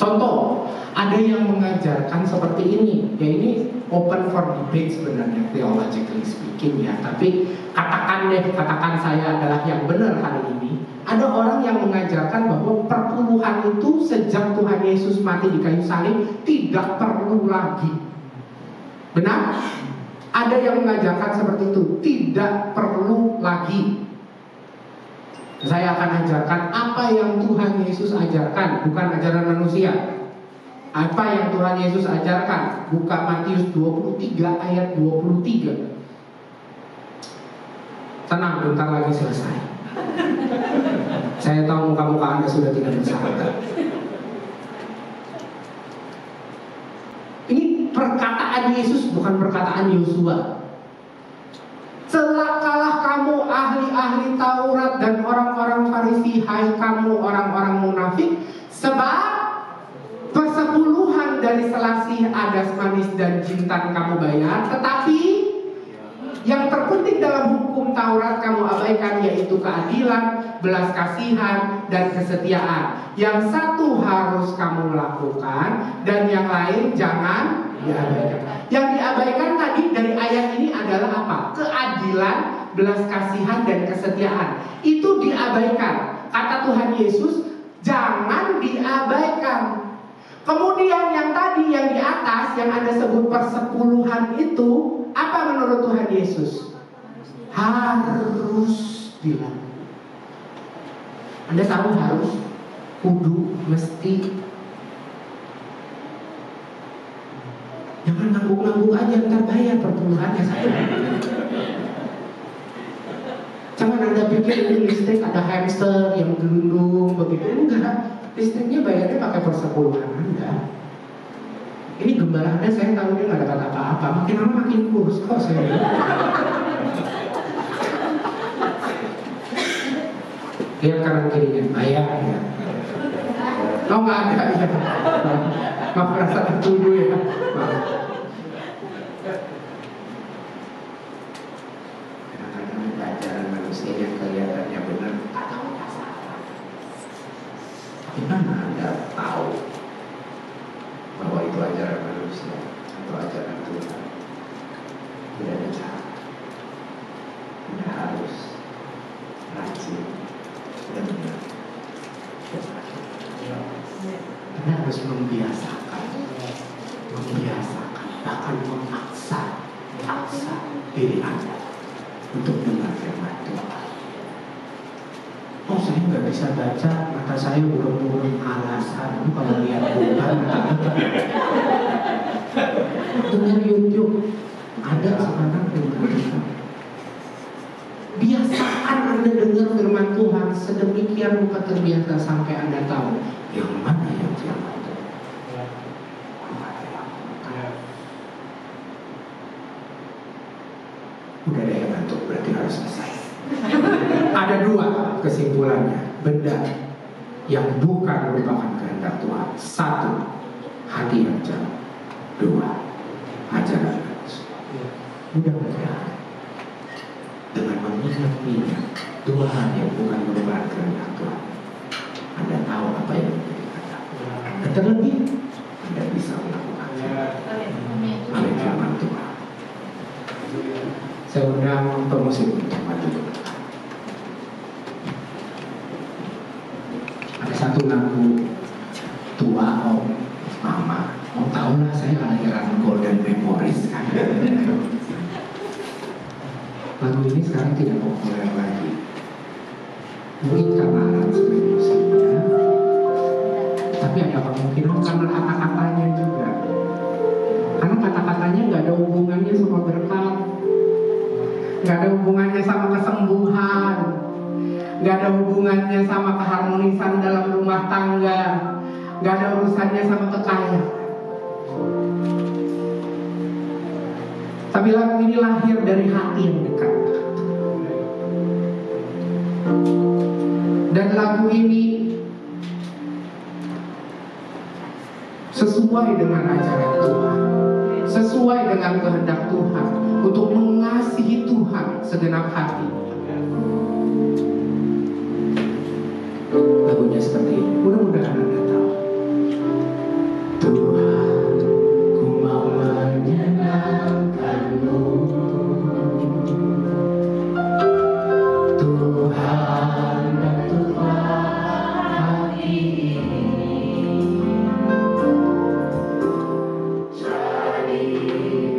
Speaker 2: Contoh, ada yang mengajarkan seperti ini. Ya ini open for debate sebenarnya, theologically speaking ya. Tapi katakan saya adalah yang benar hari ini. Ada orang yang mengajarkan bahwa perpuluhan itu sejak Tuhan Yesus mati di kayu salib tidak perlu lagi. Benar? Ada yang mengajarkan seperti itu, tidak perlu lagi. Saya akan ajarkan apa yang Tuhan Yesus ajarkan, bukan ajaran manusia. Apa yang Tuhan Yesus ajarkan? Buka Matius 23 ayat 23. Tenang, bentar lagi selesai. Saya tahu muka-muka Anda sudah tidak bersahabat. Ini perkataan Yesus, bukan perkataan Yosua. Celakalah kamu ahli-ahli Taurat dan orang-orang Farisi, hai kamu orang-orang munafik, sebab persepuluhan dari selasih adas manis dan jintan kamu bayar, tetapi yang terpenting dalam hukum Taurat kamu abaikan, yaitu keadilan, belas kasihan, dan kesetiaan. Yang satu harus kamu lakukan, dan yang lain jangan diabaikan. Yang diabaikan tadi dari ayat ini adalah apa? Keadilan, belas kasihan, dan kesetiaan. Itu diabaikan. Kata Tuhan Yesus, jangan diabaikan. Kemudian yang tadi, yang di atas, yang Anda sebut persepuluhan itu, apa menurut Tuhan Yesus? Harus dilakukan. Anda tahu harus, kudu, mesti. Jangan ngangguk-ngangguk aja, ntar bayar perpuluhannya saya. Jangan Anda pikir ini listrik ada hamster yang gelundung begitu. Enggak. Listriknya bayarnya pakai persepuluhan Anda. Ini gembala Anda, saya tahu dia nggak dapat apa-apa. Makin lama makin kurus kok saya. Lihat kanan kirinya, bayar ya. Oh nggak ada ya. Maaf rasa tertuduh ya. Maaf. Kadang-kadang ajaran manusia yang kelihatannya benar, atau salah. Gimana Anda tahu bahwa itu ajaran manusia atau ajaran Tuhan? Tidak ada cara. Anda harus rajin dan benar. Anda harus membiasakan, bahkan memaksa diri Anda untuk dengar firman Tuhan. nggak bisa baca, mata saya burung-burung alasan kalau lihat bulan dengar YouTube ada sekarang firman Tuhan. Biasakan Anda dengar firman Tuhan sedemikian rupa terbiasa sampai Anda tahu yang mana yang firman Tuhan. Udah ada yang ngantuk, berarti harus selesai. Ada dua kesimpulannya. Benda yang bukan merupakan kehendak Tuhan. Satu, hati yang jauh. Dua, ajaran manusia. Mudah-mudahan dengan mengingat-ingat dua hal yang bukan merupakan kehendak Tuhan, Anda tahu apa yang menjadi kehendak Tuhan. Dan terlebih, Anda bisa melakukannya oleh firman Tuhan. Saya undang pemusik untuk maju ke depan. Ada satu lagu tua om, mama, om tahu lah saya kelahiran Golden Memories kan. Lagu ini sekarang tidak populer lagi. Mungkin karena aransemen musiknya, tapi ada kemungkinan karena kata-katanya juga. Karena kata-katanya nggak ada hubungannya sama berkat, nggak ada hubungannya sama kesembuhan, nggak ada hubungannya sama keharmonisan dalam rumah tangga, nggak ada urusannya sama kekayaan. Tapi lagu ini lahir dari hati yang dekat. Dan lagu ini sesuai dengan ajaran Tuhan, sesuai dengan kehendak Tuhan untuk mengasihi Tuhan segenap hati. Lagunya seperti ini. Mudah-mudahan Anda tahu. Tuhan, ku mau menyenangkan-Mu. Tuhan, bentuklah hati ini jadi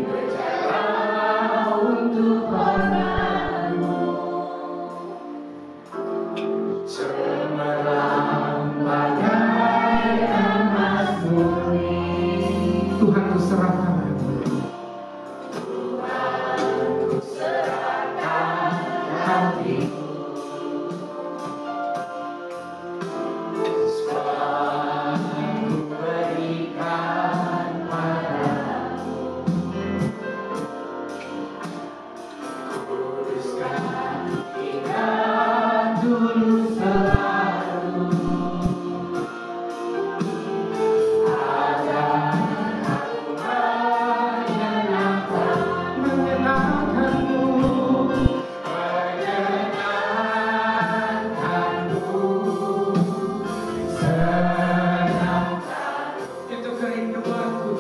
Speaker 2: berjalan untuk hormat-Mu. Cemerlang bagai emas murni. Tuhan, ku serahkan hati. Tuhan, ku serahkan hati. Semua ku berikan padamu. Kuduskan hingga dulu selalu. Agar aku menyenangkan-Mu, senangkan. Itu kerinduanku.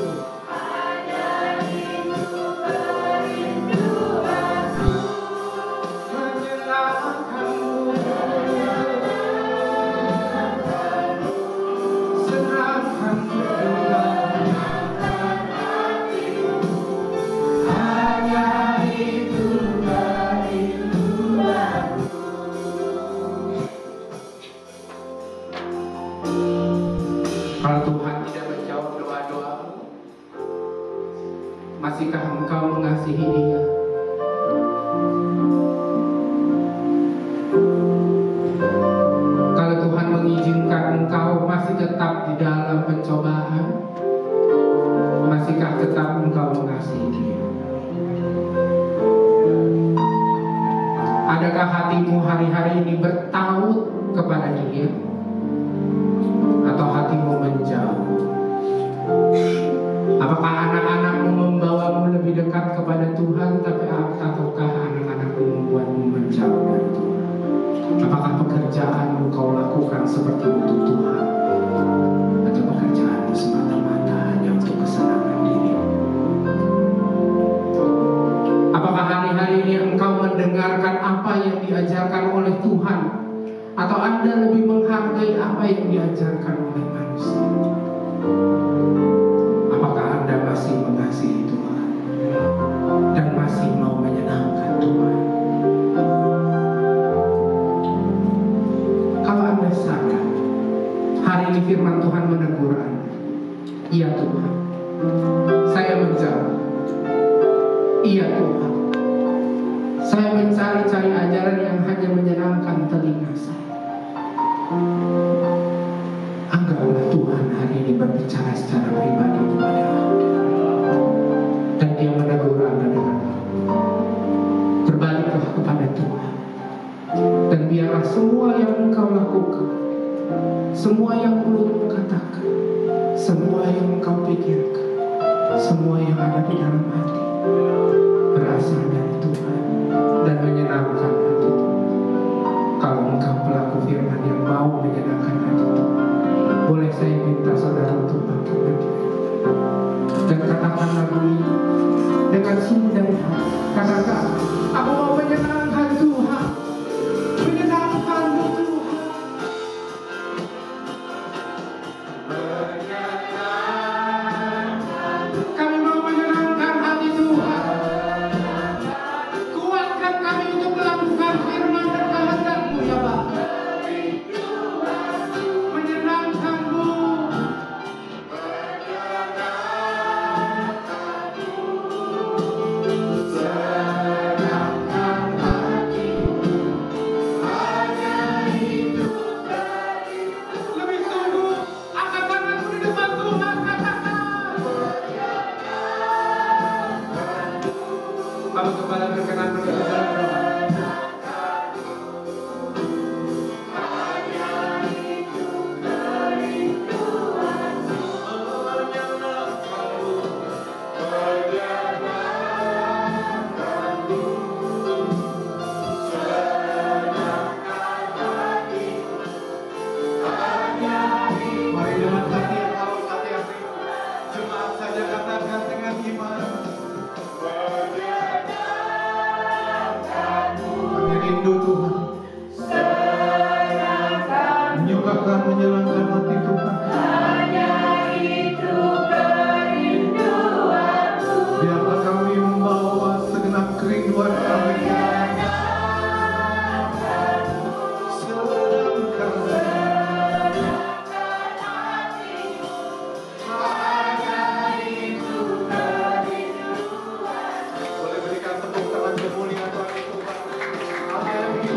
Speaker 2: Menyenangkan-Mu, senangkan-Mu juga. Hanya itu kerinduanku. Kalau Tuhan tidak menjawab doa-doamu, masihkah engkau mengasihi Dia? Kalau Tuhan mengizinkan engkau masih tetap di dalam pencobaan, masihkah tetap engkau mengasihi Dia? Adakah hatimu hari-hari ini bertaut kepada Dia? Atau hatimu menjauh? Apakah anak-anakmu membawamu lebih dekat kepada Tuhan, ataukah anak-anakmu membuatmu menjauh dari Tuhan? Apakah pekerjaanmu kau lakukan seperti untuk Tuhan, atau pekerjaanmu semata-mata hanya untuk kesenangan diri? Apakah hari-hari ini engkau mendengarkan apa yang diajarkan oleh Tuhan, atau Anda lebih menghargai apa yang diajarkan oleh manusia? Apakah Anda masih mengasihi Tuhan dan masih mau menyenangkan Tuhan? Kalau firman Tuhan menegur Anda. Iya Tuhan, saya menjauh. Iya Tuhan, saya mencari-cari ajaran yang hanya menyenangkan telinga saya. Anggaplah Tuhan hari ini berbicara secara pribadi kepada Anda, dan Dia menegur Anda dengan berbaliklah kepada Tuhan, dan biarlah semua yang engkau lakukan, semua yang mulutmu katakan, semua yang engkau pikirkan, semua yang ada di dalam hati berasal dari Tuhan dan menyenangkan hati Tuhan. Kalau engkau pelaku firman yang mau menyenangkan hati Tuhan, boleh saya minta saudara untuk bangkit berdiri dan katakan lagu ini dengan sungguh dari hati. Katakan, aku mau menyenangkan Tuhan, menyenangkan-Mu Tuhan. Kami mau menyenangkan hati Tuhan. Kuatkan kami untuk melakukan firman dan kehendak-Mu ya Bapa. Menyenangkan-Mu. Lebih sungguh, angkat tanganmu di depan Tuhan, katakan. Kalau kepala berkenan berdoa dalam doa. Mari dengan hati yang halus, hati yang rindu, jemaat saja katakan dengan iman. Kami rindu Tuhan, menyukakan menyenangkan hati Tuhan. Biarlah kami membawa segenap kerinduan kami. Boleh berikan tepuk tangan kemuliaan bagi Tuhan. Amin.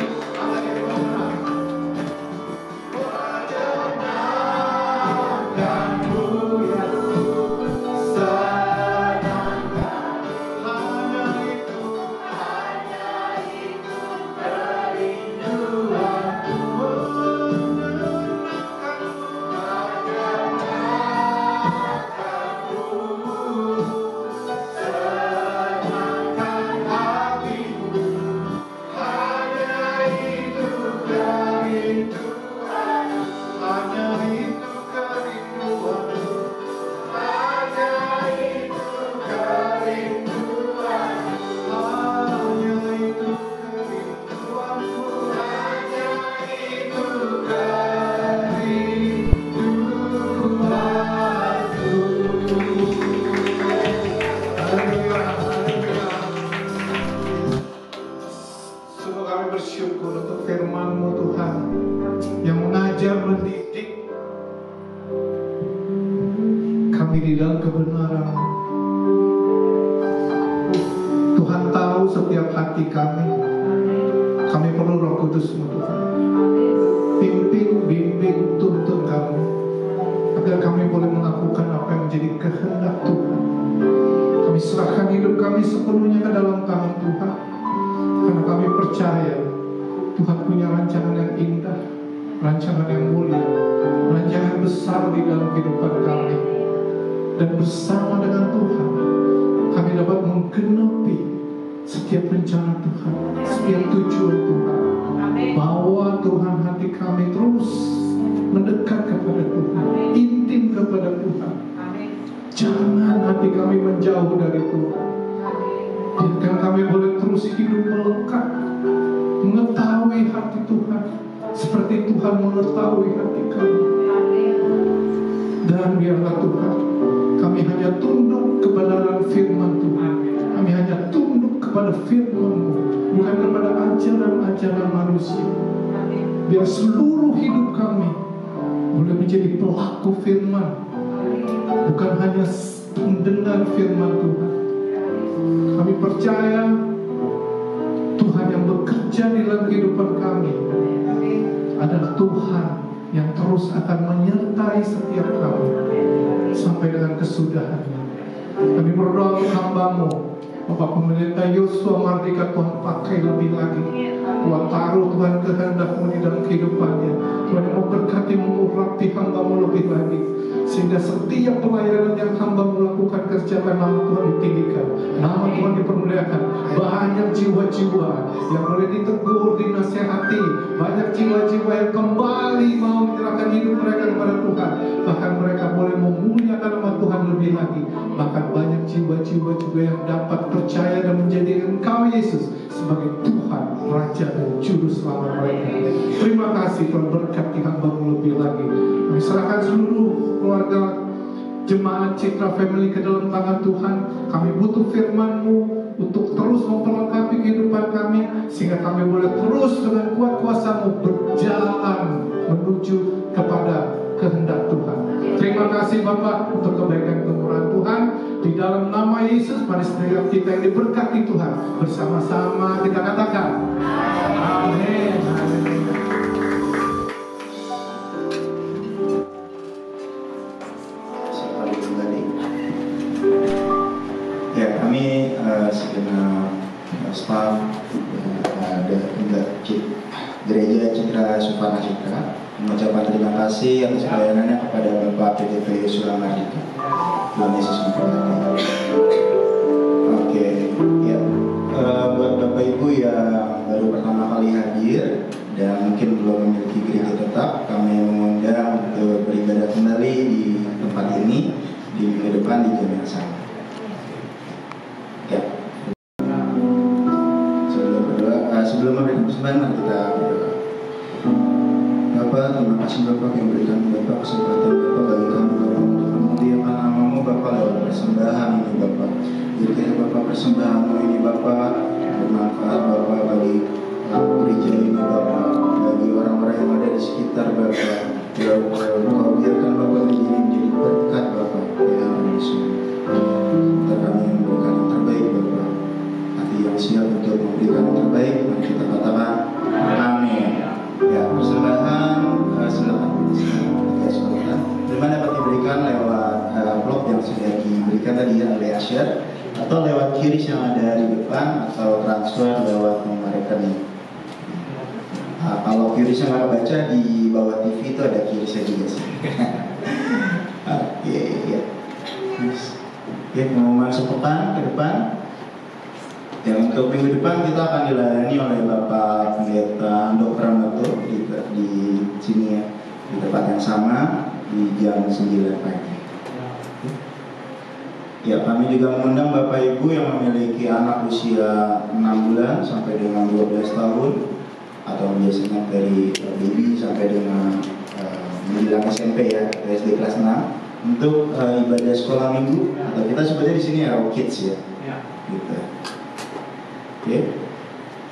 Speaker 2: Sungguh kami bersyukur untuk firman-Mu Tuhan yang mengajar, mendidik kami di dalam kebenaran. Tuhan tahu setiap hati kami. Kami perlu Roh Kudus-Mu Tuhan. Pimpin, bimbing, tuntun kami agar kami boleh melakukan apa yang menjadi kehendak Tuhan. Kami serahkan hidup kami sepenuhnya ke dalam tangan Tuhan, karena kami percaya Tuhan punya rancangan yang indah, rancangan yang mulia, rancangan besar di dalam kehidupan kami. Dan bersama dengan Tuhan kami dapat menggenapi setiap rencana Tuhan, setiap tujuan Tuhan. Bawa Tuhan hati kami terus mendekat kepada Tuhan, intim kepada Tuhan. Jangan hati kami menjauh dari Tuhan. Biarkan kami boleh terus hidup melekat, mengetahui hati Tuhan seperti Tuhan mengetahui hati kami. Dan biarlah Tuhan, kami hanya tunduk kebenaran firman Tuhan. Kami hanya tunduk kepada firman-Mu, bukan kepada ajaran-ajaran manusia. Biar seluruh hidup kami
Speaker 3: boleh menjadi pelaku firman, bukan hanya pendengar firman Tuhan. Kami percaya Tuhan yang bekerja di dalam kehidupan kami adalah Tuhan yang terus akan menyertai setiap kami sampai dengan kesudahannya. Kami berdoa untuk hamba-Mu, Bapak Pendeta Yosua Mardika, Tuhan pakai lebih lagi. Tuhan taruh Tuhan kehendak-Mu di dalam kehidupannya. Tuhan yang memberkati, mengurapi hamba-Mu lebih lagi, sehingga setiap pelayanan yang hamba-Mu lakukan, kerjakan, nama Tuhan ditinggikan, nama Tuhan dipermuliakan. Banyak jiwa-jiwa yang boleh ditegur, dinasihati, banyak jiwa-jiwa yang kembali mau menyerahkan hidup mereka kepada Tuhan. Bahkan mereka boleh memuliakan nama Tuhan lebih lagi. Bahkan banyak jiwa-jiwa juga yang dapat percaya dan menjadi Engkau Yesus sebagai Tuhan, Raja dan Juru Selamat mereka. Terima kasih Tuhan, berkati hamba-Mu lebih lagi. Kami serahkan seluruh keluarga jemaat Citra Family ke dalam tangan Tuhan. Kami butuh firman-Mu untuk terus memperlengkapi kehidupan kami, sehingga kami boleh terus dengan kuat kuasa-Mu berjalan menuju kepada kehendak Tuhan. Terima kasih Bapak untuk kebaikan kemurahan Tuhan. Di dalam nama Yesus, mari setiap kita yang diberkati Tuhan, bersama-sama kita katakan amin.
Speaker 4: Ya, kami segenap staf Gereja Citra Supana Citra mengucapkan terima kasih atas pelayanannya kepada Bapak PDP Yosua Mardika. Tuhan Yesus memberkati. Oke, ya, buat Bapak Ibu yang baru pertama kali hadir dan mungkin belum memiliki gereja tetap, kami mengundang untuk beribadah kembali di tempat ini di minggu depan di jam yang sama. Ya. Sebelum memberikan persembahan, mari kita berdoa. Bapak, terima kasih Bapak yang berikan Bapak kesempatan Bapak bagi kami Bapak untuk memuliakan nama-Mu Bapak lewat persembahan ini Bapak. Jadikan Bapak persembahan-Mu ini Bapak bermanfaat Bapak bagi gereja ini Bapak, bagi orang-orang yang ada di sekitar Bapak. Ya Allah, biarkan Bapak menjadi berkat Bapak ya Yesus. Kita kami memberikan yang terbaik Bapak, hati yang siap untuk memberikan yang terbaik. Mari kita katakan amin. Ya, persembahan silakan dimana dapat diberikan lewat amplop yang sudah diberikan tadi ya oleh Asyar, atau lewat QRIS yang ada di depan, atau transfer lewat nomor rekening. Kalau QRIS yang nggak baca di bawah TV itu ada QRIS-nya juga sih. Oke, ya. Oke, mau masuk pekan ke depan. Ya, untuk minggu depan kita akan dilayani oleh Bapak Pendeta Handok Pranoto di sini ya, di tempat yang sama di jam 9 pagi. Ya, kami juga mengundang Bapak Ibu yang memiliki anak usia 6 bulan sampai dengan 12 tahun, atau biasanya dari baby sampai dengan menjelang SMP ya, SD kelas 6, untuk ibadah sekolah minggu, atau kita sebutnya di sini ya kids ya. Gitu. Oke,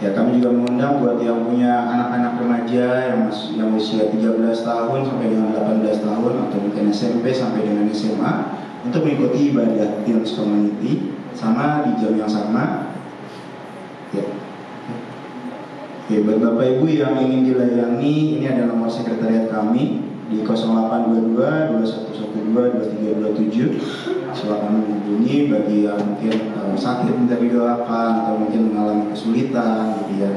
Speaker 4: ya kami juga mengundang buat yang punya anak-anak remaja yang usia 13 tahun sampai dengan 18 tahun, atau mungkin SMP sampai dengan SMA, untuk mengikuti ibadah Teens Community sama di jam yang sama. Ya. Oke, buat Bapak Ibu yang ingin dilayani, ini ada nomor sekretariat kami di 0822 2112 2327. Silakan menghubungi bagi yang mungkin sakit minta didoakan, atau mungkin mengalami kesulitan gitu ya,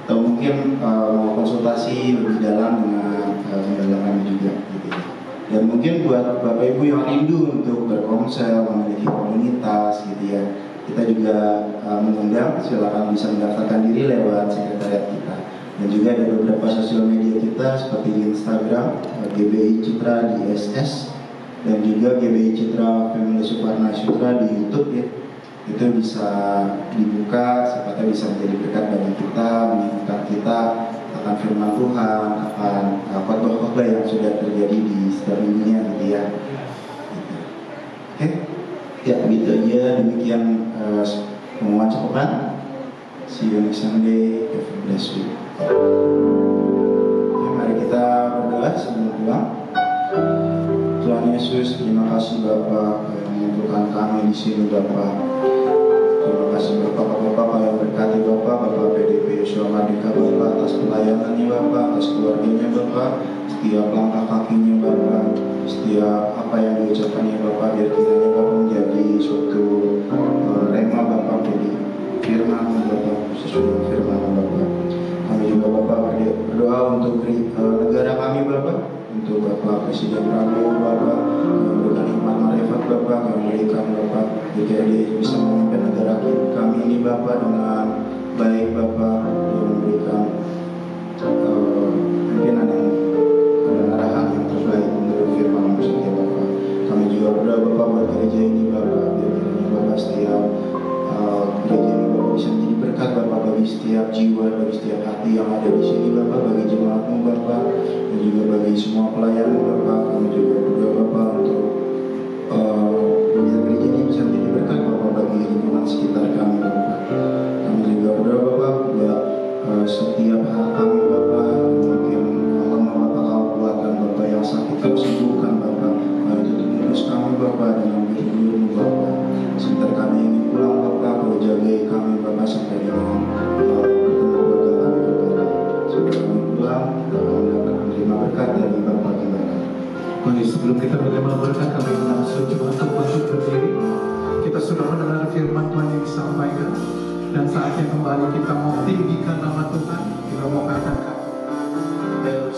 Speaker 4: atau mungkin mau konsultasi lebih dalam dengan lembaga kami juga gitu ya. Dan mungkin buat Bapak Ibu yang rindu untuk berkonsel, memiliki komunitas gitu ya, kita juga mengundang, silakan bisa mendaftarkan diri lewat sekretariat kita. Dan juga ada beberapa sosial media kita seperti di Instagram GBI Citra di SS, dan juga GBI Citra Family Suparna Citra di YouTube ya. Itu bisa dibuka, siapa tahu bisa menjadi berkat bagi kita, mengingatkan kita akan firman Tuhan, akan khotbah-khotbah yang sudah terjadi di setiap minggunya gitu ya. Oke, ya begitu aja, demikian pengumuman cepat. See you next Sunday. Have a blessed week. Oke, mari kita berdoa sebelum pulang. Yesus, terima kasih Bapa yang menyembuhkan kami di sini Bapa. Terima kasih Bapak yang berkati Bapak PDP Yosua Mardika Bapak atas pelayanannya Bapak, atas keluarganya Bapak, setiap langkah kakinya Bapak, setiap apa yang diucapkannya Bapak, biar kiranya Bapak menjadi suatu rema Bapak, jadi firman Bapak, sesuai firman Bapak. Kami juga Bapak berdoa untuk negara kami Bapak, untuk Bapak Presiden Prabowo Bapak, dengan hikmat marifat Bapak, kami berikan Bapak, jika dia bisa memimpin negara kami ini Bapak dengan baik Bapak, dia memberikan pimpinan yang dan arahan yang terbaik menurut firman setia Bapak. Kami juga berdoa Bapak buat gereja ini Bapak, biar kiranya Bapak setiap gereja ini Bapak bisa menjadi berkat Bapak bagi setiap jiwa, bagi setiap hati yang ada di sini Bapak, bagi jemaatmu Bapak, dan juga bagi semua pelayan Bapak. Kami juga berdoa Bapak untuk biar gereja ini bisa menjadi berkat Bapak bagi lingkungan sekitar kami Bapak. Kami juga berdoa Bapak buat setiap hal kami Bapak, mungkin Allah Bapak kau kuatkan Bapak yang sakit kau sembuhkan Bapak. Kami tutup terus kami Bapak dengan biru-biru Bapak. Sebentar kami ingin pulang Bapak, kau jagai kami Bapak sampai dengan bertemu keluarga kami kembali. Sebentar kami pulang, kami dapat menerima berkat dari Bapak kita.
Speaker 3: Mari sebelum kita menerima berkat, kami langsung coba untuk berdiri. Kita sudah mendengar firman Tuhan yang disampaikan, dan saatnya kembali kita mau tinggikan nama Tuhan. Kita mau katakan El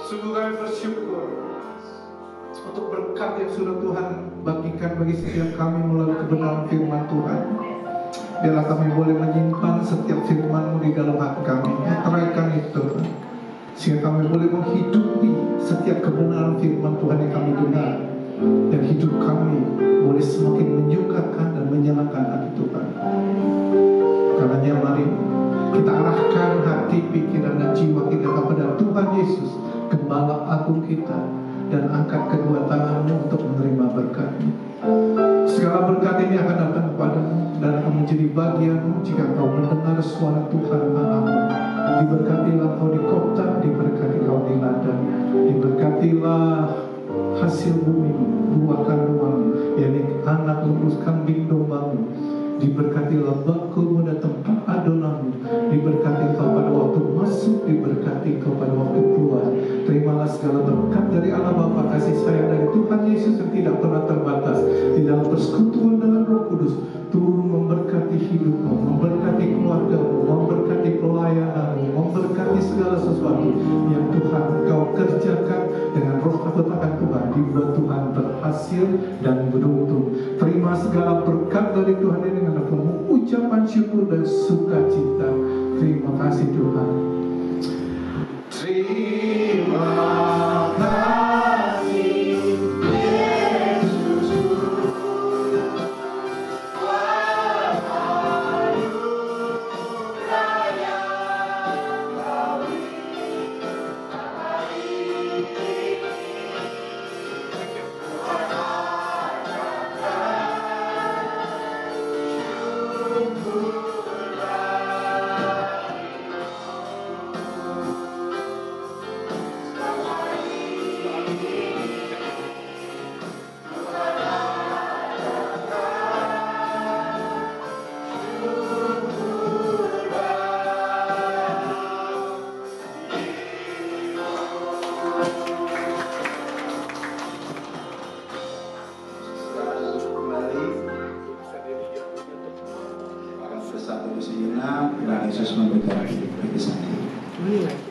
Speaker 3: Sungguh kami bersyukur untuk berkat yang sudah Tuhan bagikan bagi setiap kami melalui kebenaran firman Tuhan. Biarlah kami boleh menyimpan setiap firman-Mu di dalam hati kami, meteraikan itu, sehingga kami boleh menghidupi setiap kebenaran firman Tuhan yang kami dengar, dan hidup kami boleh semakin menyukakan dan menyenangkan hati Tuhan. Karenanya mari kita arahkan hati, pikiran, dan jiwa kita kepada Tuhan Yesus, Gembala Agung kita, dan angkat kedua tanganmu untuk menerima berkat-Mu. Segala berkat ini akan datang kepadamu dan akan menjadi bagianmu jika kau mendengar suara Tuhan Allahmu. Diberkatilah kau di kota, diberkati kau di ladang, diberkatilah hasil bumi, buah kandunganmu, yakni anak lupus kambing dombamu. Diberkatilah bakumu dan tempat adonanmu, diberkati kau pada waktu masuk, diberkati kau pada waktu keluar. Terimalah segala berkat dari Allah Bapa, kasih sayang dari Tuhan Yesus yang tidak pernah terbatas, di dalam persekutuan dengan Roh Kudus, turun memberkati hidupmu, memberkati keluargamu, memberkati pelayananmu, memberkati segala sesuatu yang Tuhan kau kerjakan dengan roh kebenaran Tuhan, dibuat Tuhan berhasil dan beruntung. Terima segala berkat dari Tuhan ini dengan penuh ucapan syukur dan sukacita. Terima kasih Tuhan. Terima kasih Yesus.
Speaker 4: waktu sejenak. Tuhan Yesus memberkati. Berkesan.